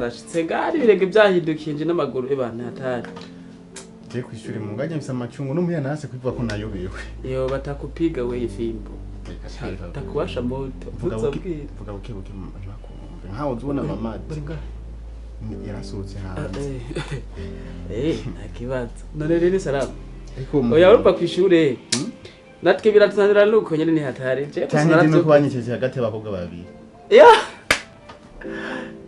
twarashitse gari birege byahindukiye n'amaguru ebana hatari je kwishuri mu ngaje mfise amacungu n'umuya nase kwivuga ko nayobewe yo batakupiga we ifimbo takuwasha moto vuga buke makumbe nkaho uzubona mama yarasohotse hanze akibaza none rero salamu oya urumva kw'ishure natwe biratanira nuko nyene ni hatari je cyane no kubanyikije hagati y'abakobwa babiri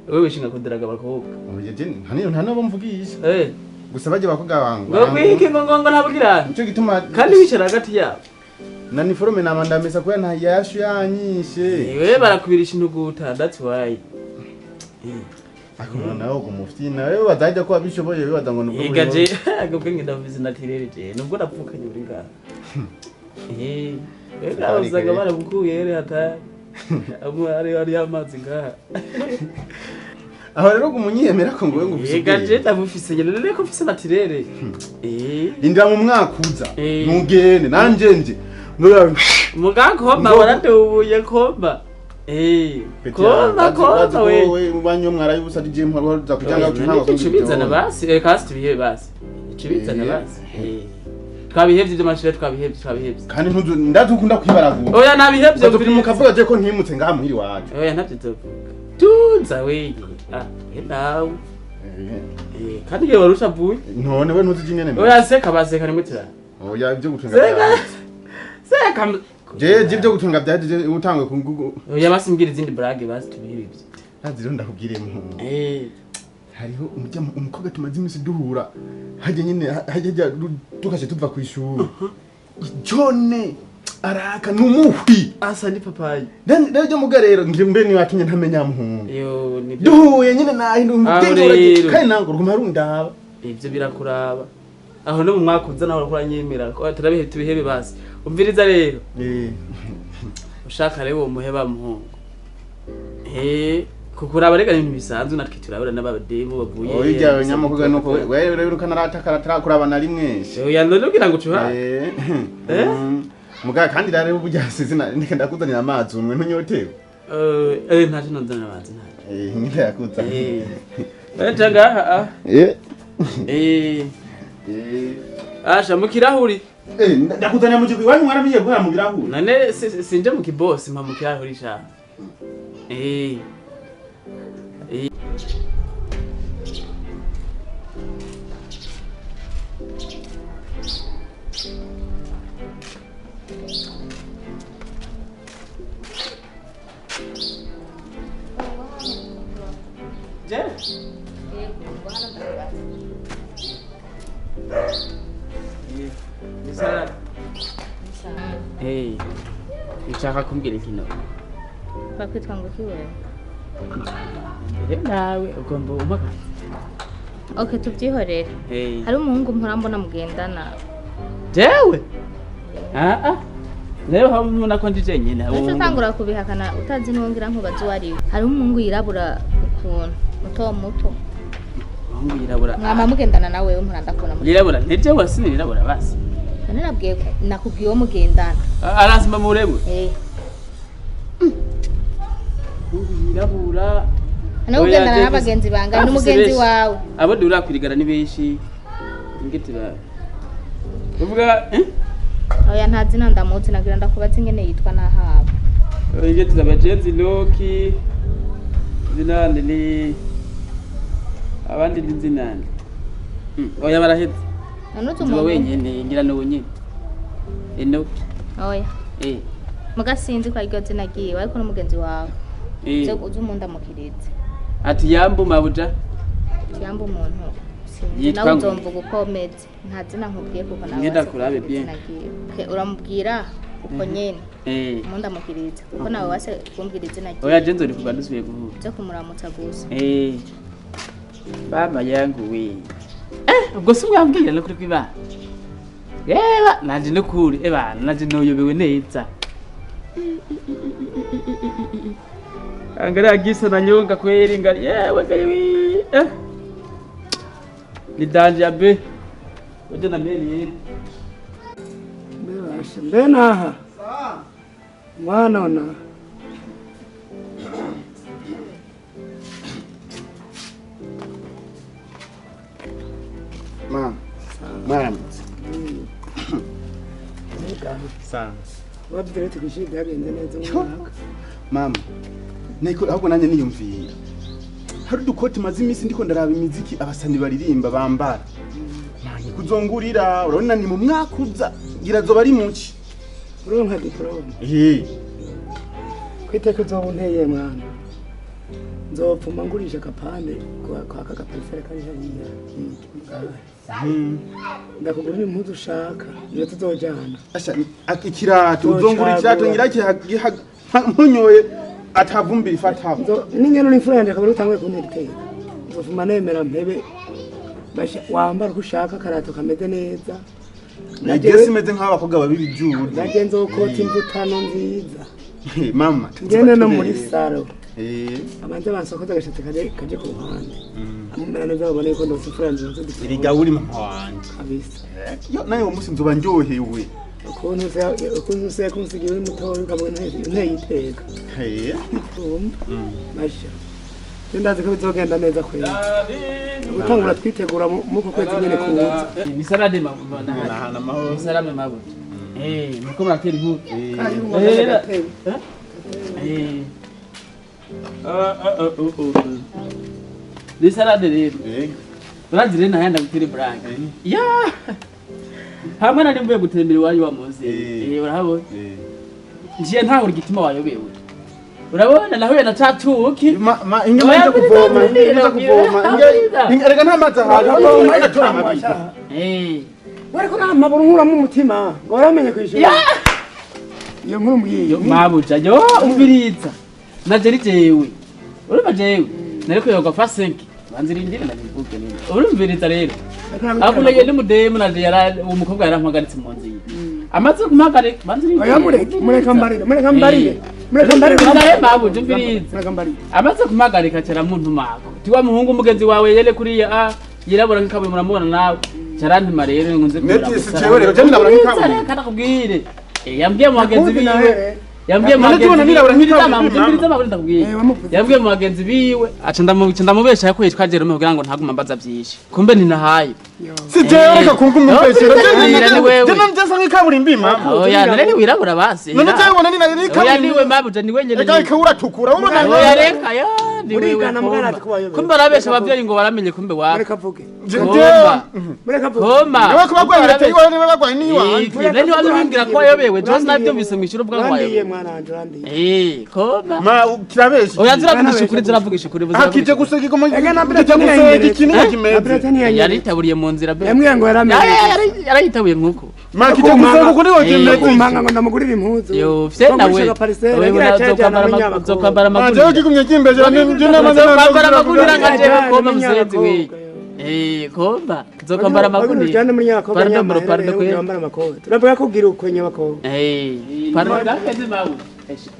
wewe shinga kudaraga abakobwa oya je nta nabo mvugisha gusa baje bakobwa bangu ngo wiki ngo ntabwirana cyo gituma kandi wicara hagati yabo na niforme namandamesa kuya nta yashu yanyishe wewe barakubirisha intuguta that's why akona nawo kumufiti nawe bazajya ko abishoboye bibaza ngo nubwo igaje agubwe ndavuze natirere je nubwo napfukanye uri ngaha bazaga barabukuye rero hatari ari amazi ngaha aho rero kumunyemera ko ngo we ngo ufise igaje ndabufise nyene rero ko ufise natirere indira mu mwaka uza ntugende nanje nje mugakoma waradubuye koma koma we banyo mwara yubusa DJ mparo za kujanga utunanga ko cibizana basi kasi tubihe basi cibizana basi twabihevye byo mashire twabihevye kandi ntuzu ndazukunda kwibaragura oya nabihevye mviri mukavuga je ko ntimutse ngaha muhiri wacu oya ntavyo tuvuga tunza we nawe kandi iyo warusha vuye none we ntuzi ingene oya seka baseka ni mutira oya ibyo gutunga seka je byo gutunga byaje utangwe ku Google oya basimbwira izindi brage basi tubihebye aziro ndakubwire mu hariho umukobwa tumaze iminsi duhura haje nyine hajya tukashe tuva ku ishuri Jone araka numuhwi asa ni papayi rero mugarero ngire mbe ni wakinye ntamenya muhungu yo ni duhuye nyine nahindu umutengo kandi nango ruguma rundaba ivyo birakuraba aho no mu mwaka uza nawe urakora nyemera ko turabihe tubihebe basi umviriza rero ushaka rero umuheba muhungu kukuraba rega ibintu bisanzwe natwe turabura n'abademo bavuye oya nyamukuga nuko wewe rero kanaratakara kurabana rimwe oya none ugira ngo cuha muga kandi rero burya sizina ndeke ndakuzanira amazi umwe ntunyotewe ntaje nonzanira amazi ntaje nyine yakuza ngaha asha mu kirahuri ndakuzanira mu kigwi wanyu mwaramiye guhera mu birahuri none sinje mu kibosi mpa mu kirahuri sha Nshaka kumbwira inkino bakwitwa ngo kiwe nawe ugomba umaka okay tubyihorere hari umuhungu mpurambona mugendana jewe rero hamuna ko ndije nyene ese tangura kubihakana utazi nongira nkubazi wari hari umuhungu yirabura ukuntu muto umuhungu yirabura mwama mugendana nawe mpurandakona yirabura nteje wasini yirabura basi nabwiye nakubwiye wo mugendana arasima murebu yirabura ugendana n'abagenzi bangana n'umugenzi wawe abo durakwirigana ni benshi ngiti ba uvuga oya ntazi nandamutse nagira ndakubaza ingene yitwa nahaba ngiti abagenzi Loki zinande ni abandi nzinande oya barahetse nanutumuntu wenyene ngira no nyine Enoki oya mugasinzi kwa iryo zina giye ariko n'umugenzi wawe zo uzumunda mukirize ati yambu mabuja yambu umuntu nawe uzomvuga uko meze nta zina nkubwiye kuko nawe ngenda kurabe bien uramubwira uko nyene munda mukirize kuko nawe wase kumbwira izina giye oya jenzo uri kuba dusubiye guhura zo kumuramutsa gusa baba yangu we ubwo si mwambwira no kuri kwiba yeba nanje no kuri nanje noyobewe neza angara gisa na nyonga kweri ngari yewe gari ni danje abe oje na meli Mbena mwana ona. vuga Sawa. wabwira ati kwishuri byagenze neza umwaka Mama. Niko ahubwo nanjye niyumviye. Hari udukoti maze iminsi ndiko ndaraba imiziki abasani baririmba bambara. Nani kuzongurira urabona ni mu mwaka uza ngira zoba ari muki. uronka diplome kwiteka uzoba unteye mwana nzopfuma ngurisha akapande kwa kagaparisere kari hariya ndakugurira impuzu ushaka iyo tuzojana Asha ikirato uzongura ikirato ngira munyoye atavumbira ifata. n'ingeno n'imfura yanje akaba rutanguye kuntera iteka nzopfuma nemera mpebe wambara uko ushaka akarato kameze neza Nageze imeze nk'abakobwa babibijuru. nagenze ukota imvutano nziza Mama. ngene no muri saro Eh. abantu bansokoza agashatsi kaje ku ruhande amumera neza babone ko ndose imfura yanje nzodipfa Iriga uri mama wanje. kabisa Yo nayo umunsi nzoba ndyohewe. ukuntu se kunsigiye uri mutoya ukabona nteye iteka Eh. masha ndazi ko bizogenda neza kwera gutangura twitegura muko kwezi nyene kuza Ni salade mabona. Nahana mahoro. Ni salade mabona. Muko muratera inkuru. kandi umuntu agatebe Ni salade rero. Eh. Urazire na yanda gutera brag. Ya. Hamwe nari mvuye gutembera iwanyu wa muzi. Urahabona. Ngiye ntaho igituma wayobewe. Urabona nahuye na tatuki. Ingama yo kuvoma, ingama kuvoma. Erega nta mazi ahaje. Ndatora amabido. wariko namabura nkura mu mutima ngo waramenye kwishura iyo nkuru mugiye Mabuja yo umviriza. Naje ari jewe. Urumva jewe. Nariko yoga fa 5. Banzirindire ndabivuge nini. Urumviriza rero. Akuna yende mudemu naje yara umukobwa yarampagaritse mu nzi. Amaze kumpagare banzirindire. oya mureka mbarire Ndaye mabuja umviriza. Amaze kumpagarika cyara muntu mako. Tiwa muhungu umugenzi wawe yele kuriya yirabura nk'ikabuye muramubona nawe. Cyarantuma rero ngunze kubira. Neti si jewe rero je ndabura nk'ikabuye. Kana kubwire. Yambwiye mu bagenzi biwe. Yambwiye mu bagenzi biwe. Yambwiye mu bagenzi biwe. Aca ndamubesha yakuye twagera mu kugira ngo ntaguma mbaza byinshi. Kumbe ni nahaye. Si jewe reka kungu mubeshera. Je ndamjesa nk'ikaburimbi mama. Oya nari wirabura basi. None cyangwa nani nari kaburimbi. Oya niwe mabuja ni wenyene. Eka kawura tukura ubona. Oya reka ya ni wewe. Urigana mwana ati kubayobe. Kumbe arabesha abavyeyi ngo baramenye kumbe wa. mureka vuge Mureka Koma. Niwe kubagwira tei wale bagwa ni wa. Nani wabimbwira ko wayobewe Jose nabyo bise mwishuro bwa wandiye wayo. mwana wanje wandiye Koma. Ma kirabesha. Oya ziravugisha ukuri ziravugisha ukuri Akije gusega ko Ega na kije gusega ikintu kimeze. Bretania yari taburiye mu nzira be. yamwiye ngo yaramenye yarayitabuye nkuko. Ma kije gusega kuri wo kimeze. kumanga ngo ndamugurira impuzu Yo fye nawe. Uzokwambara amaguru. Aje kigumye kimbeje nje Uzokwambara amaguru ngaje koma musenzi we. Koma. Uzokwambara amaguru. Pardon ko. Turavuga ko ugira ukwenye bakobwa Pardon gakeze mawe.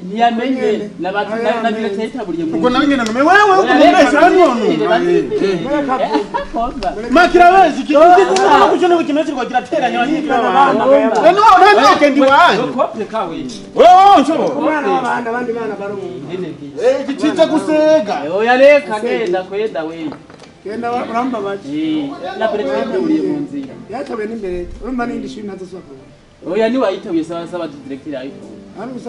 Ntiyamenye nabatu nagira cyaitaburiye mu. Ubwo nawe ngene nume wewe ukumubesha none. Ma kirabesha ikintu kushone kukimeze kwa kirateranya abanyikana. None wowe ntake ndi wanje. Kopye kawe. Wewe nshobo. umwana w'abandi abandi bana barumu Kicija gusega. Oya reka genda kwenda we. genda urambabaje Na president uri mu nzira. yatabe n'imbere urumva n'indi shuri ntazosubira Oya ni wayitabuye sawa sawa directeur ayiko.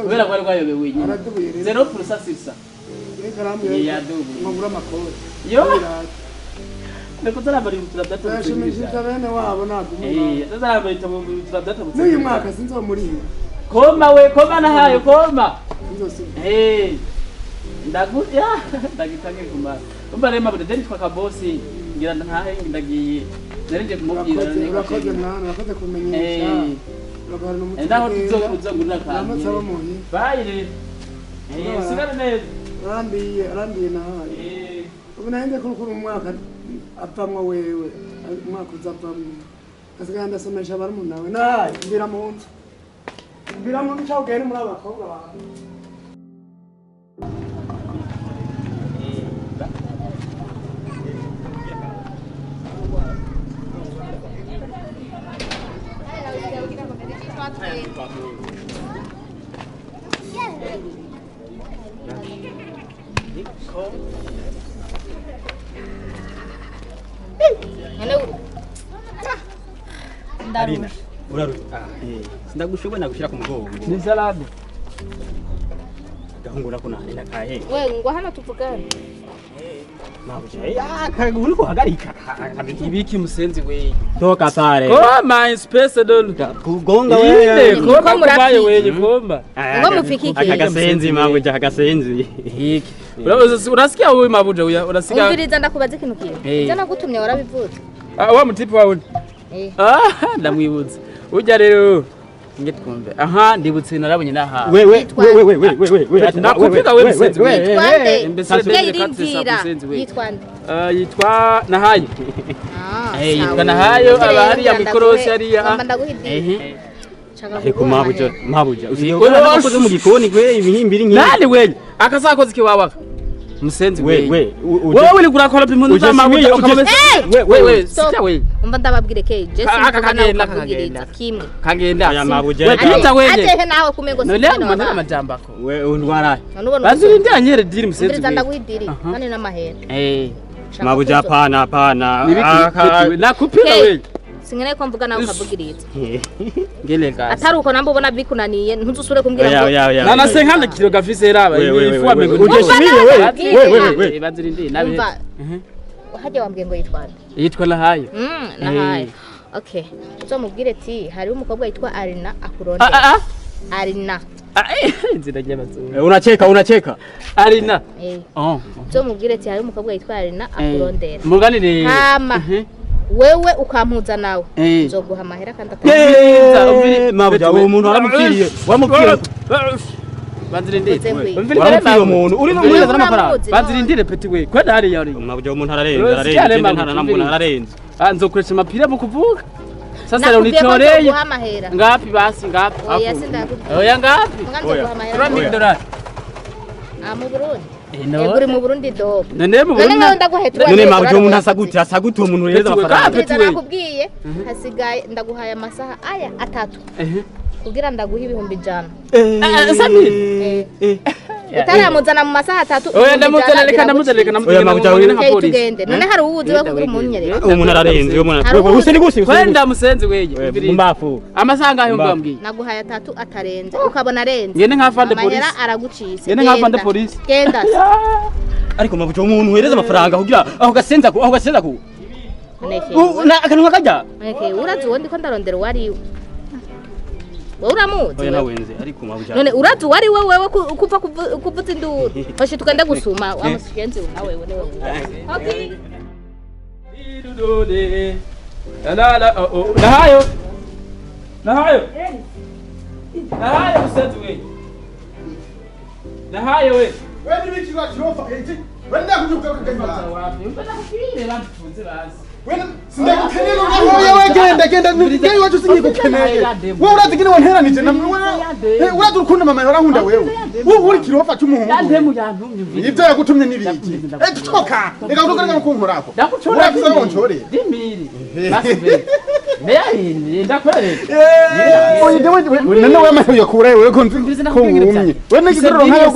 Kubera kwari kwayobewe wenyine. aradubuye rero 0% sisa. karamu Yadubu. ngura makoro Yo. Niko zarambara ibitura byatatu. yashimishije bene wabo nagumuna zarambara ibitabo byatatu. n'uyu mwaka sinzomuriye Koma we koma nahaye koma. sinzosubira Ndaguya ndagitange kumara. Kumba rema bude deni kwa kabosi ngira ntahe ndagiye. Narinje kumubwira urakoze mwana urakoze kumenyesha urakoze n'umutima ndaho tuzogurira kandi. amasaba muhi Bayire. Sigara neza. arambiye nahaye ubu nahinde kurukura umwaka apamwa wewe umwaka uzapamwa asigaye ndasomesha barumuna we nahaye mbira mu nzu cyaho ugenda muri abakobwa bawe Sindagushobora nagushira ku mugongo. Ni salade. Gahungura ko nani nakahe. We ngo hano tuvugane. Uri kuhagarika Ibiki musenzi we. toka pale Koma space dolo. kugonga Inde wewe koma kubaye wewe komba. Ngo mufiki aka gasenzi mamwe ja gasenzi Hiki. Unasikia wewe mabuja uya unasikia. Umviriza ndakubaza ikintu kiwe. Ije nagutumye warabivuze. Wa mutipe wawe. Ndamwibuza. Ujya rero ngetkumbe. Aha ndibutse narabonye naha. wewe Nakupika wewe musenzi we. Twande. Mbese Yirindira. Yitwande. Yitwa Nahayo. Yitwa Nahayo aba hariya mikorosi hariya. ariko mabuja usiye nakoze mu gikoni kwe ibihimbiri nki Nani wewe? Akasakoze kiwawaka. Musenzi we. Wewe uri kurakora pimuntu z'amabuja ukameze. Wewe sika wewe. Umva ndababwire ke Jesse Kagenda. kimwe. Kagenda. aya mabuja Wewe pita wewe. Atehe nawe kumengo Nole amana amajambako. we undwara Bazuri ndanyere diri musenzi Umviriza we. ndaguhidiri kandi n'amahera. mabuja hapana Nibiki nakupika wewe. Singene ko mvuga nawe ukavugiriza. Ngele gazi. Atari uko nambo ubona bikunaniye ntuzusure kumbwira ngo Nana senkana kilo gafise raba. Ifu amengo. we Bazuri ndi nabe. umva hajya wambwiye ngo yitwara. Yitwa Nahayo. Nahaye. Okay. Uzomubwire ati hari umukobwa yitwa Arina akurondera. Arina. Inzira y'abazungu. unacheka Arina. Uzomubwire ati hari umukobwa yitwa Arina akurondera. Muganire. Hama. Wewe ukampuza nawe. Nzoguha amahera kandi mabuja uwo muntu waramupfiriye Bazirindire. waramupfiriye umuntu uri Umweza n'amafaranga. Bazirindire peti we. Kwenda hari yari. mabuja umuntu ararenze ntaranambona ararenze. Nzokoresha mapira mu kuvuga. Sasa leo Nakubwiye ko nitoreye. nzoguha amahera. Ngapi basi ngapi? Oya sindakubwiye. Oya ngapi? Nzoguha amahera. $100. Mu Burundi. No. Uri mu Burundi dogo. None mu None Burundi. ngaho ndaguhetwa. none mabuja umuntu asagute umuntu reza amafaranga Peti we. Nakubwiye hasigaye ndaguhaye amasaha aya 3 kugira ndaguha ibihumbi 100. Samiri. Utaramuzana mu masaha 3. Oya ndamuzana reka Oya, mabuja we. nka polisi. Tugende. None hari uwuzi we kugira umunyerera. umuntu ararenze umuntu useni guse Kwenda musenzi weye. mbafu Amasaha ngaho mbambwiye. Naguhaye 3 atarenze ukabona arenze. Ngene nka fande polisi. Amahera aragucise. Ngene nka fande polisi. Genda. ariko mabuja umuntu wereza amafaranga kugira aho gasenza ku akanwa kajya Neke urazi wondi ko ndarondera wari wowe uramuzi. oya nawenze ariko mabuja None urazi wari wewe kuva kuvuza induru. Bashi tukende gusuma wa musigenzi nawe wewe. Okay. Idudode. Nahayo. Nahayo musenzi weye. Nahayo we. Wewe ni biki wa kirofa eti? Wewe ndakujuka kugenda. Wewe sindakukenera wewe genda ngiye wacu sinyikukeneye. Wewe urazi kini wanteranije na wewe. Urazi ukunda mama yarankunda wewe. Wewe uri kirofa cy'umuhungu. Yandemu yantumye. Ibyo yagutumye nibiki? Toka. Reka urukorera kunkorako. Urazi wonchore. Dimiri. Basibe. Meya ndakorere. Oye dewe none wewe amayo kure wewe ko nzumye. Wewe nigiriro nkayo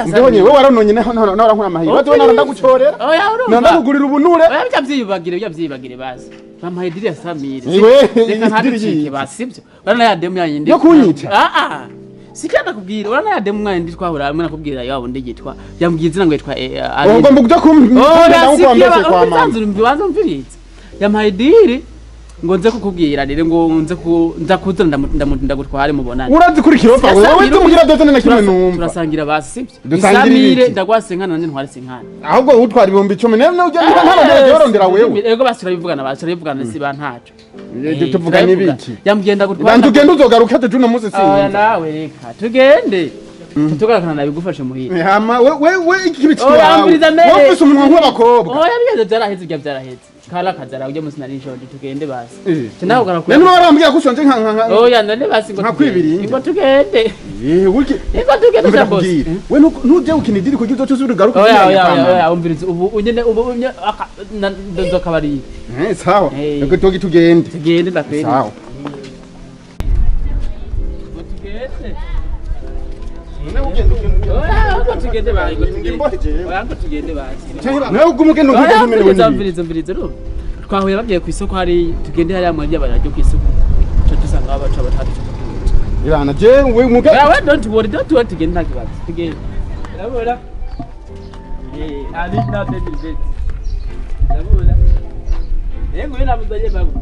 ndonye wewe warononye naho nkora amahiyo. Wazo naronda gucorera. Oya urumva. Nanda kugurira ubunure. Oya byabzibagire basi. Mama Idiri ya Samiri. Wewe ntaducike basibyo. Urana ya demu yanyindi. Yo kunyica. Sikanda kubwira urana ya demu mwanyindi twahura hamwe nakubwira yabo ndigitwa. Yambwiye izina ngo yitwa Ugomba kuja kumva uko wambese kwa mama. Mbibanza mviriza. Mama Idiri ngo nze kukubwira rero ngo nza kuzana ndagutware mubonane. Urazi kuri kirofa wewe tumugira dozene na kimwe numva. Turasangira basi sibyo. Samire ndagwasenkana nanje ntware senkana. Ahubwo utwara ibihumbi 10 nene ujya ntarondera yorondera wewe. Ego basirabivugana siba ntaco. Tuvuganye ibiki? Yambwiye ndagutwara. Bantu genda uzogaruka tuno muzi sinzi. Oya nawe reka tugende. Tutugarakana nabigufashe muhira. Hama wewe iki bici wawe. Wowe ufise umunwa nk'abakobwa. Oya bigeze byaraheze. Kala kazara ujye musi nari nshonje tugende basi. Nawe ugarakura. Nene warambwira kushonje nka. Oya none basi ngo tugende. Ngo tugende. Wiki. Ngo tugende cyabose. We ntuje ukinidiri kugira uzo cyose ugaruka. Oya umvirize ubu unyene ndozokabari. Sawa. Ego togi tugende. Tugende ndakwere. Sawa. Tugende basi. Tugende basi. Nawe ugumugende umvirize ro. Twahuye bagiye ku isoko hari tugende hari amwe y'abarajyo ku isoko. usanga abaca batatu. Irana jewe muga. Well, don't worry again nta kibazo. Again. Urabona? Ali na baby vet. Urabona? Yego ina mudanye bago.